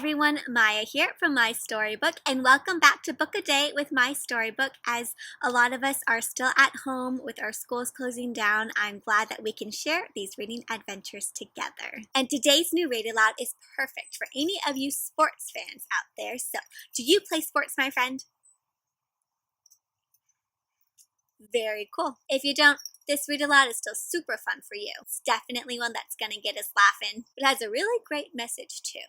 everyone, Maya here from MaiStoryBook, and welcome back to Book a Day with MaiStoryBook. As a lot of us are still at home with our schools closing down, I'm glad that we can share these reading adventures together. And today's new read aloud is perfect for any of you sports fans out there. So, do you play sports, my friend? Very cool. If you don't, this read aloud is still super fun for you. It's definitely one that's going to get us laughing. It has a really great message too.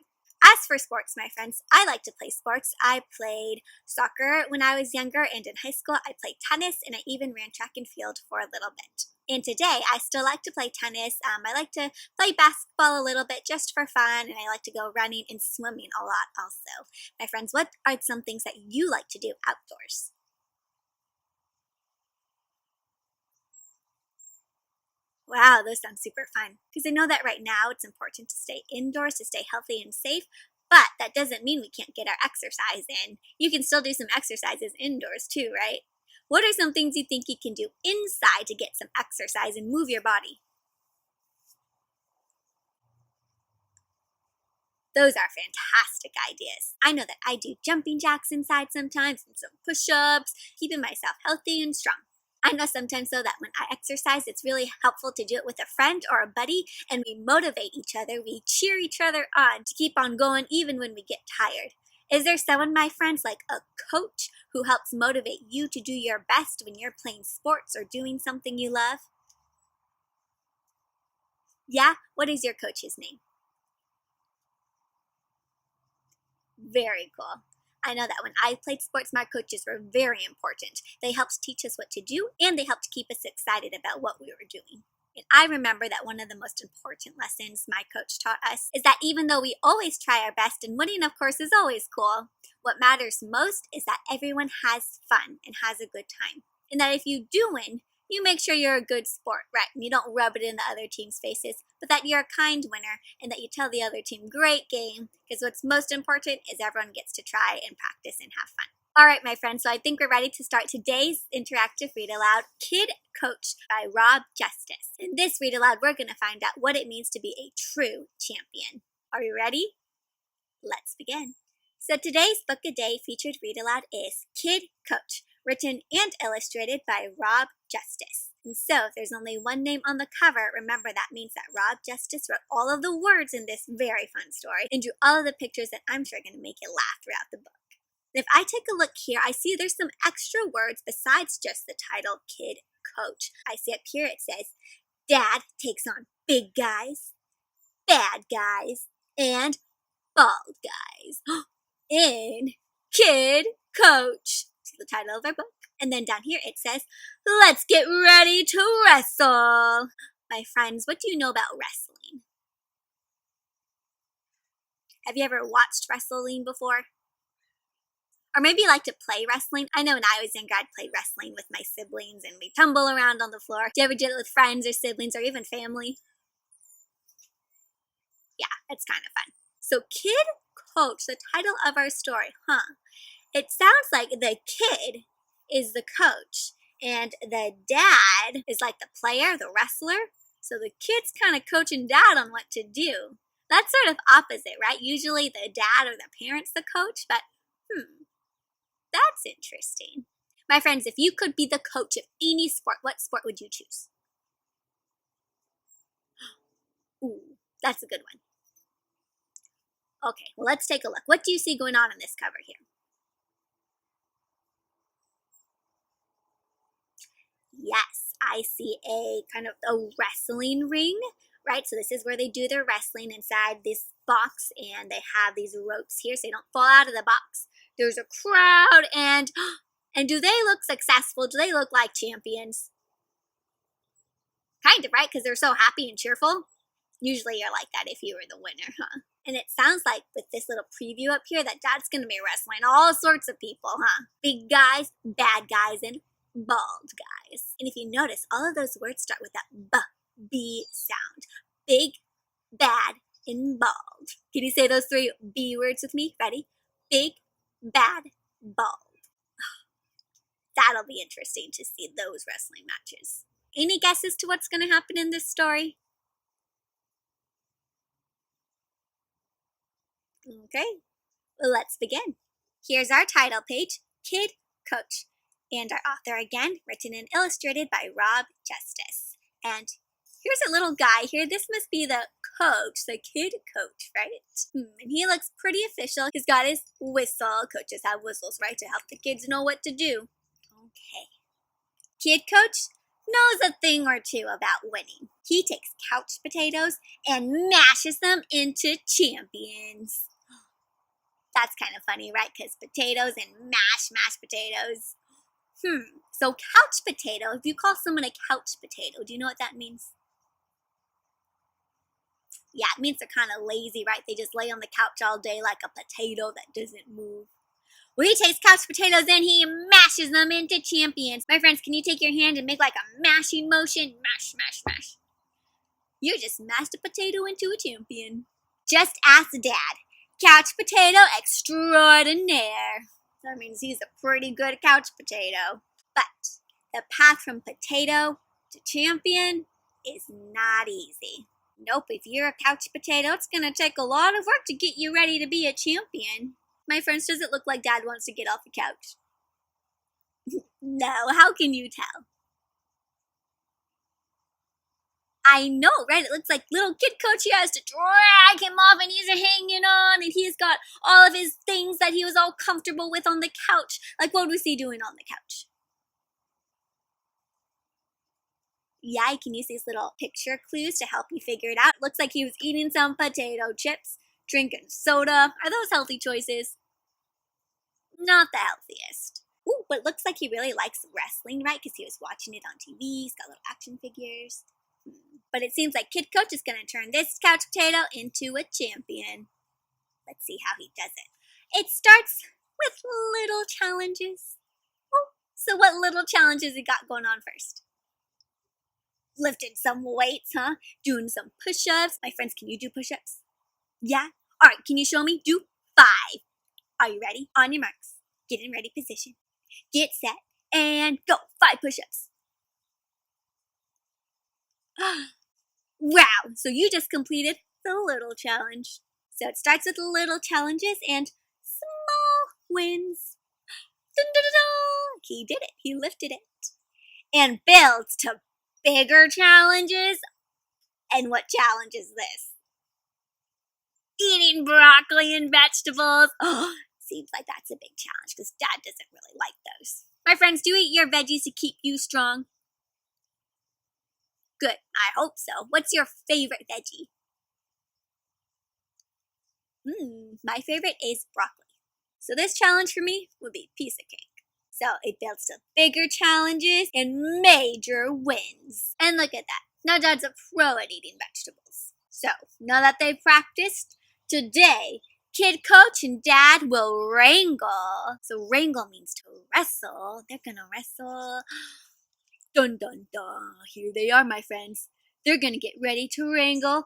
As for sports, my friends, I like to play sports. I played soccer when I was younger, and in high school I played tennis, and I even ran track and field for a little bit. And today I still like to play tennis. I like to play basketball a little bit just for fun, and I like to go running and swimming a lot also. My friends, what are some things that you like to do outdoors? Wow, those sound super fun. Because I know that right now it's important to stay indoors, to stay healthy and safe, but that doesn't mean we can't get our exercise in. You can still do some exercises indoors too, right? What are some things you think you can do inside to get some exercise and move your body? Those are fantastic ideas. I know that I do jumping jacks inside sometimes and some push-ups, keeping myself healthy and strong. I know sometimes though that when I exercise, it's really helpful to do it with a friend or a buddy, and we motivate each other. We cheer each other on to keep on going even when we get tired. Is there someone, my friends, like a coach who helps motivate you to do your best when you're playing sports or doing something you love? Yeah? What is your coach's name? Very cool. I know that when I played sports, my coaches were very important. They helped teach us what to do, and they helped keep us excited about what we were doing. And I remember that one of the most important lessons my coach taught us is that even though we always try our best, and winning, of course, is always cool, what matters most is that everyone has fun and has a good time. And that if you do win, you make sure you're a good sport, right? And you don't rub it in the other team's faces, but that you're a kind winner and that you tell the other team, great game, because what's most important is everyone gets to try and practice and have fun. All right, my friends, so I think we're ready to start today's interactive read aloud, Kid Coach by Rob Justus. In this read aloud, we're going to find out what it means to be a true champion. Are you ready? Let's begin. So today's Book a Day featured read aloud is Kid Coach, written and illustrated by Rob Justus. And so if there's only one name on the cover, remember that means that Rob Justus wrote all of the words in this very fun story and drew all of the pictures that I'm sure are going to make you laugh throughout the book. And if I take a look here, I see there's some extra words besides just the title Kid Coach. I see up here it says, Dad takes on big guys, bad guys, and bald guys in Kid Coach. The title of our book. And then down here it says, let's get ready to wrestle. My friends, what do you know about wrestling? Have you ever watched wrestling before? Or maybe you like to play wrestling? I know when I was younger, I'd play wrestling with my siblings and we'd tumble around on the floor. Do you ever do it with friends or siblings or even family? Yeah, it's kind of fun. So Kid Coach, the title of our story, It sounds like the kid is the coach and the dad is like the player, the wrestler. So the kid's kind of coaching dad on what to do. That's sort of opposite, right? Usually the dad or the parent's the coach, but that's interesting. My friends, if you could be the coach of any sport, what sport would you choose? Ooh, that's a good one. Okay, well, let's take a look. What do you see going on in this cover here? Yes, I see a kind of a wrestling ring, right? So this is where they do their wrestling inside this box, and they have these ropes here so they don't fall out of the box. There's a crowd, and do they look successful? Do they look like champions? Kind of, right? Because they're so happy and cheerful. Usually you're like that if you were the winner, huh? And it sounds like with this little preview up here that Dad's going to be wrestling all sorts of people, huh? Big guys, bad guys, and bald guys. And if you notice, all of those words start with that B sound. Big, bad, and bald. Can you say those 3 B words with me? Ready? Big, bad, bald. That'll be interesting to see those wrestling matches. Any guesses to what's going to happen in this story? Okay, well, let's begin. Here's our title page, Kid Coach, and our author again, written and illustrated by Justus. And here's a little guy here. This must be the coach, the kid coach, right? And he looks pretty official. He's got his whistle. Coaches have whistles, right, to help the kids know what to do. Okay. Kid coach knows a thing or two about winning. He takes couch potatoes and mashes them into champions. That's kind of funny, right? Because potatoes and mashed potatoes. So couch potato, if you call someone a couch potato, do you know what that means? Yeah, it means they're kind of lazy, right? They just lay on the couch all day like a potato that doesn't move. Well, he takes couch potatoes and he mashes them into champions. My friends, can you take your hand and make like a mashing motion? Mash, mash, mash. You just mashed a potato into a champion. Just ask Dad. Couch potato extraordinaire. That means he's a pretty good couch potato. But the path from potato to champion is not easy. Nope, if you're a couch potato, it's going to take a lot of work to get you ready to be a champion. My friends, does it look like Dad wants to get off the couch? No, how can you tell? I know, right? It looks like little kid coach, he has to drag him off and he's hanging on and he's got all of his things that he was all comfortable with on the couch. Like, what was he doing on the couch? Yeah, you can use these little picture clues to help you figure it out. Looks like he was eating some potato chips, drinking soda. Are those healthy choices? Not the healthiest. Ooh, but it looks like he really likes wrestling, right? Because he was watching it on TV. He's got little action figures. But it seems like Kid Coach is going to turn this couch potato into a champion. Let's see how he does it. It starts with little challenges. Oh, so what little challenges he got going on first? Lifting some weights, huh? Doing some push-ups. My friends, can you do push-ups? Yeah? All right, can you show me? Do 5. Are you ready? On your marks. Get in ready position. Get set. And go. 5 push-ups. Wow, so you just completed the little challenge. So it starts with little challenges and small wins. Dun, dun, dun, dun. He did it. He lifted it. And builds to bigger challenges. And what challenge is this? Eating broccoli and vegetables. Oh, seems like that's a big challenge because Dad doesn't really like those. My friends, do you eat your veggies to keep you strong? Good, I hope so. What's your favorite veggie? My favorite is broccoli. So this challenge for me would be piece of cake. So it builds to bigger challenges and major wins. And look at that. Now Dad's a pro at eating vegetables. So now that they've practiced, today Kid Coach and Dad will wrangle. So wrangle means to wrestle. They're gonna wrestle. Dun dun dun. Here they are, my friends. They're gonna get ready to wrangle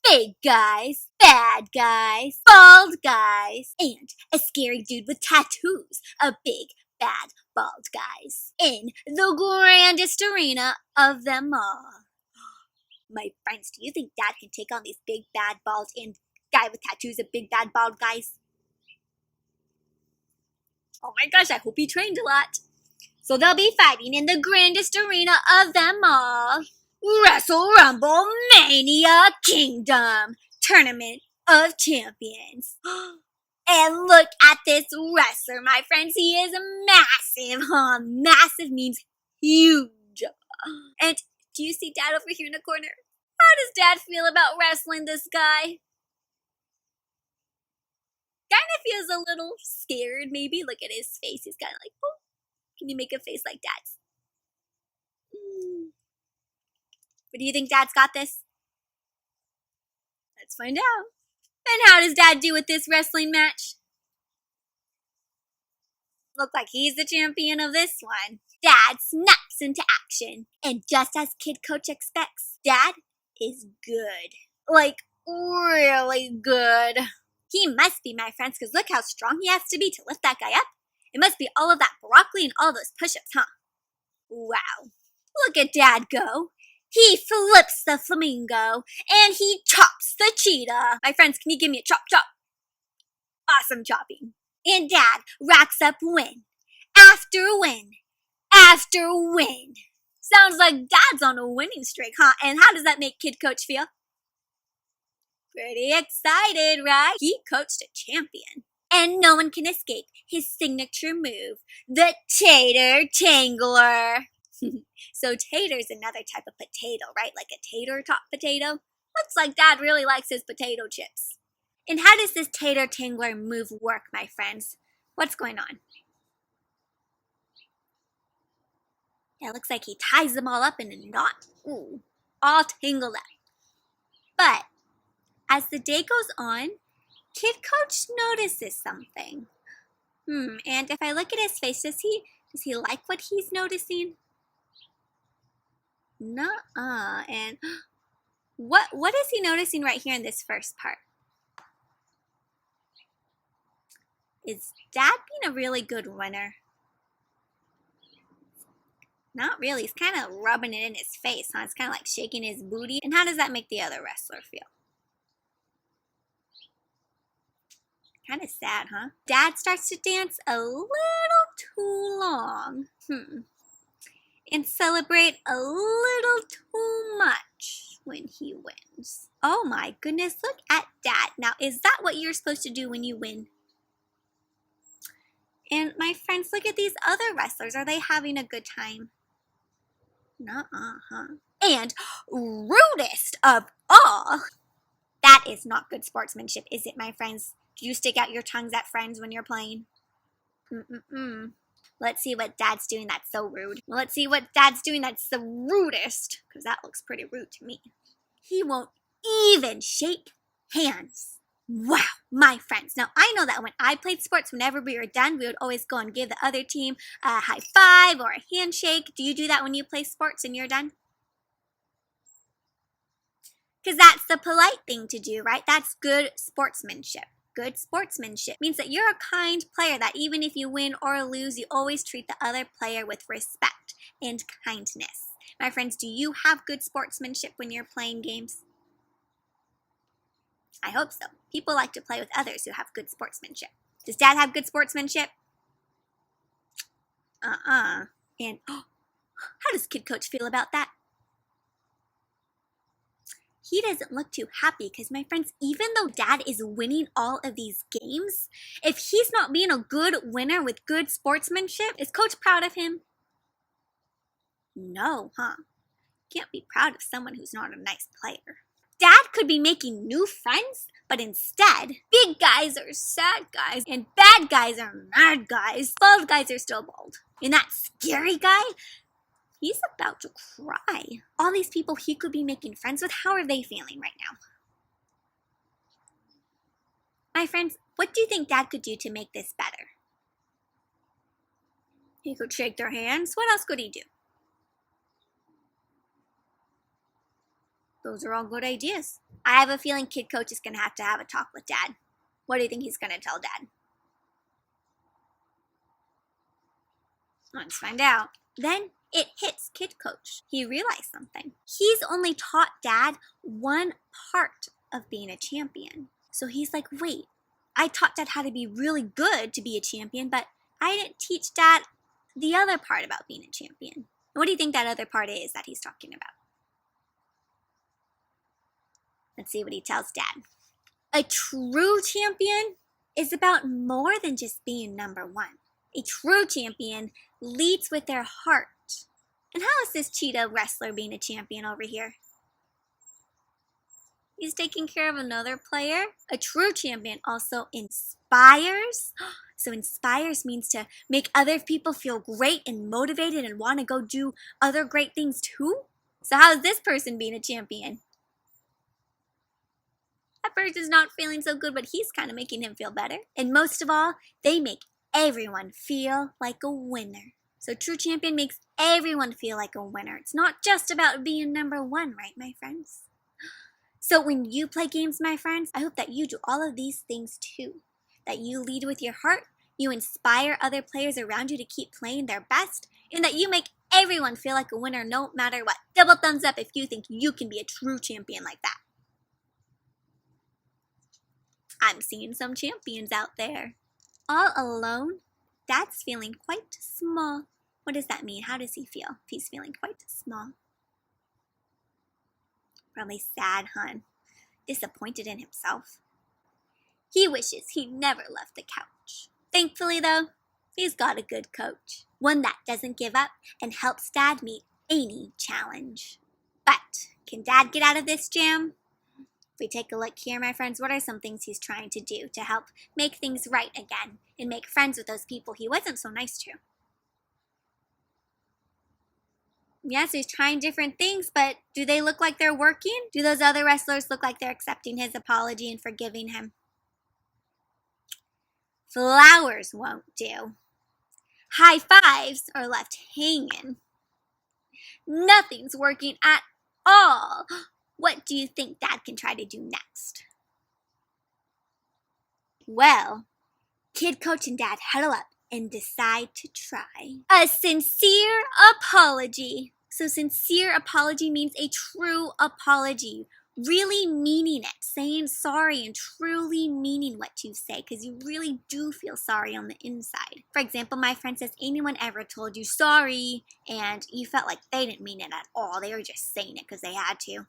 big guys, bad guys, bald guys, and a scary dude with tattoos. A big, bad, bald guys. In the grandest arena of them all. My friends, do you think Dad can take on these big, bad, bald, and guy with tattoos of big, bad, bald guys? Oh my gosh, I hope he trained a lot. So they'll be fighting in the grandest arena of them all. Wrestle Rumble Mania Kingdom Tournament of Champions. And look at this wrestler, my friends. He is massive, huh? Massive means huge. And do you see Dad over here in the corner? How does Dad feel about wrestling this guy? Kind of feels a little scared, maybe. Look at his face. He's kind of like, oh. Can you make a face like Dad's? But do you think Dad's got this? Let's find out. And how does Dad do with this wrestling match? Look like he's the champion of this one. Dad snaps into action. And just as Kid Coach expects, Dad is good. Like, really good. He must be, my friends, because look how strong he has to be to lift that guy up. It must be all of that broccoli and all those push-ups, huh? Wow. Look at Dad go. He flips the flamingo, and he chops the cheetah. My friends, can you give me a chop chop? awesome chopping. And Dad racks up win after win after win. Sounds like Dad's on a winning streak, huh? And how does that make Kid Coach feel? Pretty excited, right? He coached a champion. And no one can escape his signature move, the Tater Tangler. So tater's another type of potato, right? Like a tater tot potato. Looks like Dad really likes his potato chips. And how does this Tater Tangler move work, my friends? What's going on? Yeah, it looks like he ties them all up in a knot. Ooh, all tangled up. But as the day goes on, Kid Coach notices something. And if I look at his face, does he like what he's noticing? Nuh-uh. And what is he noticing right here in this first part? Is Dad being a really good winner? Not really. He's kind of rubbing it in his face, huh? It's kind of like shaking his booty. And how does that make the other wrestler feel? Kind of sad, huh? Dad starts to dance a little too long. And celebrate a little too much when he wins. Oh my goodness, look at Dad. Now, is that what you're supposed to do when you win? And my friends, look at these other wrestlers. Are they having a good time? Nuh-uh, huh? And rudest of all, that is not good sportsmanship, is it, my friends? Do you stick out your tongues at friends when you're playing? Let's see what Dad's doing that's so rude. Let's see what Dad's doing that's the rudest, because that looks pretty rude to me. He won't even shake hands. Wow, my friends. Now, I know that when I played sports, whenever we were done, we would always go and give the other team a high five or a handshake. Do you do that when you play sports and you're done? Because that's the polite thing to do, right? That's good sportsmanship. Good sportsmanship means that you're a kind player, that even if you win or lose, you always treat the other player with respect and kindness. My friends, do you have good sportsmanship when you're playing games? I hope so. People like to play with others who have good sportsmanship. Does Dad have good sportsmanship? And how does Kid Coach feel about that? He doesn't look too happy because, my friends, even though Dad is winning all of these games, if he's not being a good winner with good sportsmanship, is Coach proud of him? No, huh? Can't be proud of someone who's not a nice player. Dad could be making new friends, but instead, big guys are sad guys, and bad guys are mad guys. Bald guys are still bald. And that scary guy, he's about to cry. All these people he could be making friends with, how are they feeling right now? My friends, what do you think Dad could do to make this better? He could shake their hands. What else could he do? Those are all good ideas. I have a feeling Kid Coach is going to have a talk with Dad. What do you think he's going to tell Dad? Let's find out. Then it hits Kid Coach. He realized something. He's only taught Dad one part of being a champion. So he's like, wait, I taught Dad how to be really good to be a champion, but I didn't teach Dad the other part about being a champion. What do you think that other part is that he's talking about? Let's see what he tells Dad. A true champion is about more than just being number one. A true champion leads with their heart. And how is this cheetah wrestler being a champion over here? He's taking care of another player. A true champion also inspires. So inspires means to make other people feel great and motivated and want to go do other great things too. So how is this person being a champion? That person's not feeling so good, but he's kind of making him feel better. And most of all, they make everyone feel like a winner. So true champion makes everyone feel like a winner. It's not just about being number one, right, my friends? So when you play games, my friends, I hope that you do all of these things too. That you lead with your heart, you inspire other players around you to keep playing their best, and that you make everyone feel like a winner no matter what. Double thumbs up if you think you can be a true champion like that. I'm seeing some champions out there. All alone? Dad's feeling quite small. What does that mean? How does he feel if he's feeling quite small? Probably sad, hon. Disappointed in himself. He wishes he never left the couch. Thankfully, though, he's got a good coach. One that doesn't give up and helps Dad meet any challenge. But can Dad get out of this jam? If we take a look here, my friends, what are some things he's trying to do to help make things right again and make friends with those people he wasn't so nice to? Yes, he's trying different things, but do they look like they're working? Do those other wrestlers look like they're accepting his apology and forgiving him? Flowers won't do. High fives are left hanging. Nothing's working at all. What do you think Dad can try to do next? Well, Kid Coach and Dad huddle up and decide to try a sincere apology. So sincere apology means a true apology. Really meaning it, saying sorry and truly meaning what you say, because you really do feel sorry on the inside. For example, my friend says, anyone ever told you sorry and you felt like they didn't mean it at all? They were just saying it because they had to.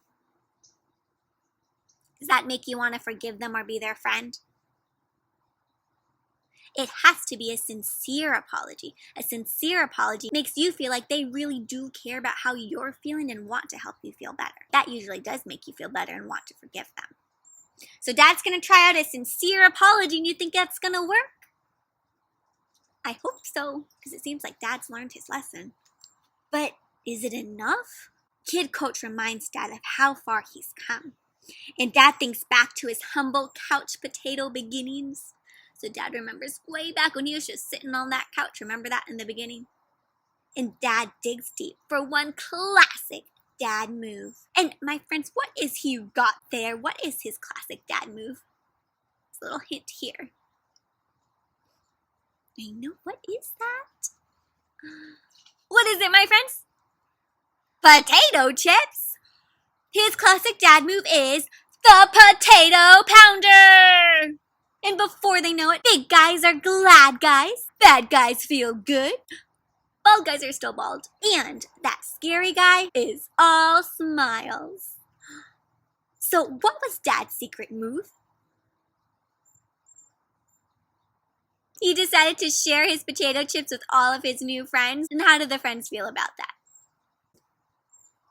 Does that make you want to forgive them or be their friend? It has to be a sincere apology. A sincere apology makes you feel like they really do care about how you're feeling and want to help you feel better. That usually does make you feel better and want to forgive them. So Dad's going to try out a sincere apology, and you think that's going to work? I hope so, because it seems like Dad's learned his lesson. But is it enough? Kid Coach reminds Dad of how far he's come. And Dad thinks back to his humble couch potato beginnings. So Dad remembers way back when he was just sitting on that couch. Remember that in the beginning? And Dad digs deep for one classic Dad move. And my friends, what is he got there? What is his classic Dad move? This little hint here. I know, what is that? What is it, my friends? Potato chips! His classic Dad move is the Potato Pounder! And before they know it, big guys are glad guys, bad guys feel good, bald guys are still bald, and that scary guy is all smiles. So what was Dad's secret move? He decided to share his potato chips with all of his new friends, and how did the friends feel about that?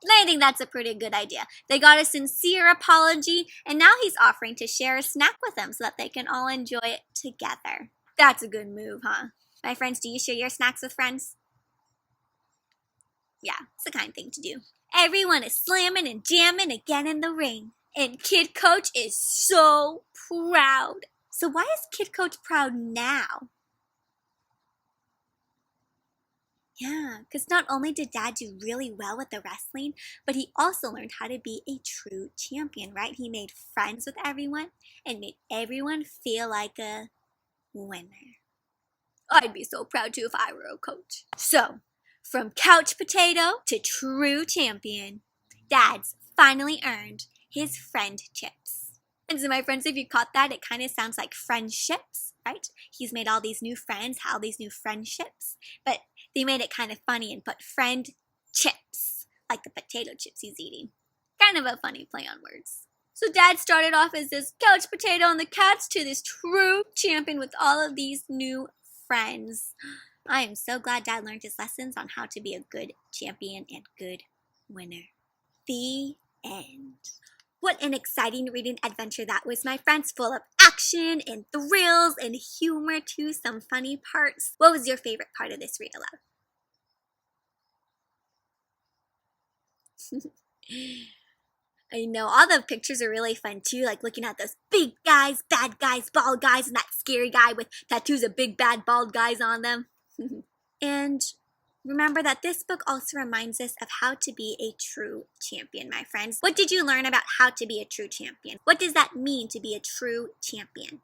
I think that's a pretty good idea. They got a sincere apology, and now he's offering to share a snack with them so that they can all enjoy it together. That's a good move, huh? My friends, do you share your snacks with friends? Yeah, it's the kind thing to do. Everyone is slamming and jamming again in the ring, and Kid Coach is so proud. So why is Kid Coach proud now? Yeah, because not only did Dad do really well with the wrestling, but he also learned how to be a true champion, right? He made friends with everyone and made everyone feel like a winner. I'd be so proud too if I were a coach. So, from couch potato to true champion, Dad's finally earned his friend chips. And so my friends, if you caught that, it kind of sounds like friendships, right? He's made all these new friends, all these new friendships, but they made it kind of funny and put friend chips, like the potato chips he's eating. Kind of a funny play on words. So Dad started off as this couch potato on the couch to this true champion with all of these new friends. I am so glad Dad learned his lessons on how to be a good champion and good winner. The end. What an exciting reading adventure that was, my friends, full of action and thrills and humor too, some funny parts. What was your favorite part of this read aloud? I know, all the pictures are really fun too, like looking at those big guys, bad guys, bald guys, and that scary guy with tattoos of big bad bald guys on them. And remember that this book also reminds us of how to be a true champion, my friends. What did you learn about how to be a true champion? What does that mean to be a true champion?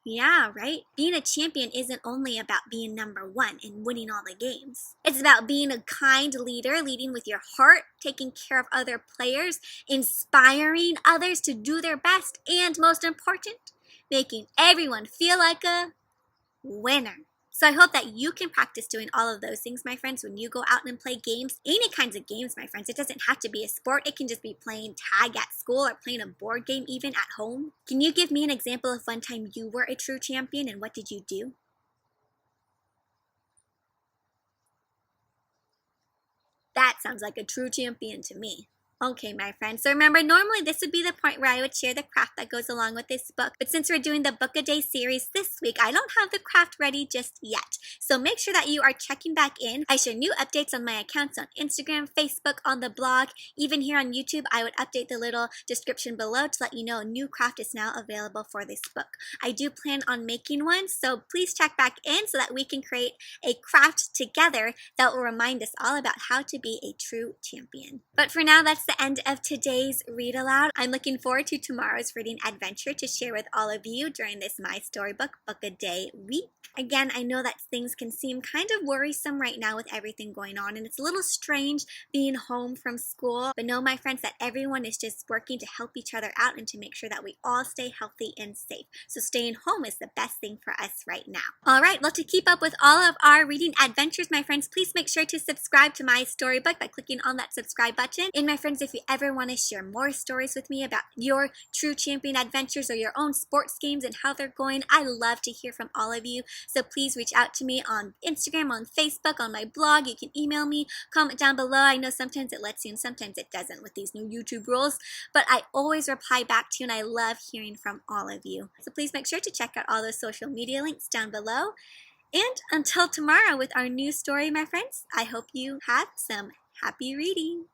Yeah, right? Being a champion isn't only about being number one and winning all the games. It's about being a kind leader, leading with your heart, taking care of other players, inspiring others to do their best, and most important, making everyone feel like a winner. So I hope that you can practice doing all of those things, my friends, when you go out and play games. Any kinds of games, my friends. It doesn't have to be a sport. It can just be playing tag at school or playing a board game even at home. Can you give me an example of one time you were a true champion and what did you do? That sounds like a true champion to me. Okay, my friends. So remember, normally this would be the point where I would share the craft that goes along with this book. But since we're doing the Book a Day series this week, I don't have the craft ready just yet. So make sure that you are checking back in. I share new updates on my accounts on Instagram, Facebook, on the blog. Even here on YouTube, I would update the little description below to let you know a new craft is now available for this book. I do plan on making one, so please check back in so that we can create a craft together that will remind us all about how to be a true champion. But for now, that's the end of today's Read Aloud. I'm looking forward to tomorrow's reading adventure to share with all of you during this My Storybook Book a Day week. Again, I know that things can seem kind of worrisome right now with everything going on, and it's a little strange being home from school, but know, my friends, that everyone is just working to help each other out and to make sure that we all stay healthy and safe. So staying home is the best thing for us right now. All right, well, to keep up with all of our reading adventures, my friends, please make sure to subscribe to My Storybook by clicking on that subscribe button. And my friends, if you ever want to share more stories with me about your true champion adventures or your own sports games and how they're going, I love to hear from all of you. So please reach out to me on Instagram, on Facebook, on my blog. You can email me, comment down below. I know sometimes it lets you and sometimes it doesn't with these new YouTube rules, but I always reply back to you and I love hearing from all of you. So please make sure to check out all those social media links down below. And until tomorrow with our new story, my friends, I hope you have some happy reading.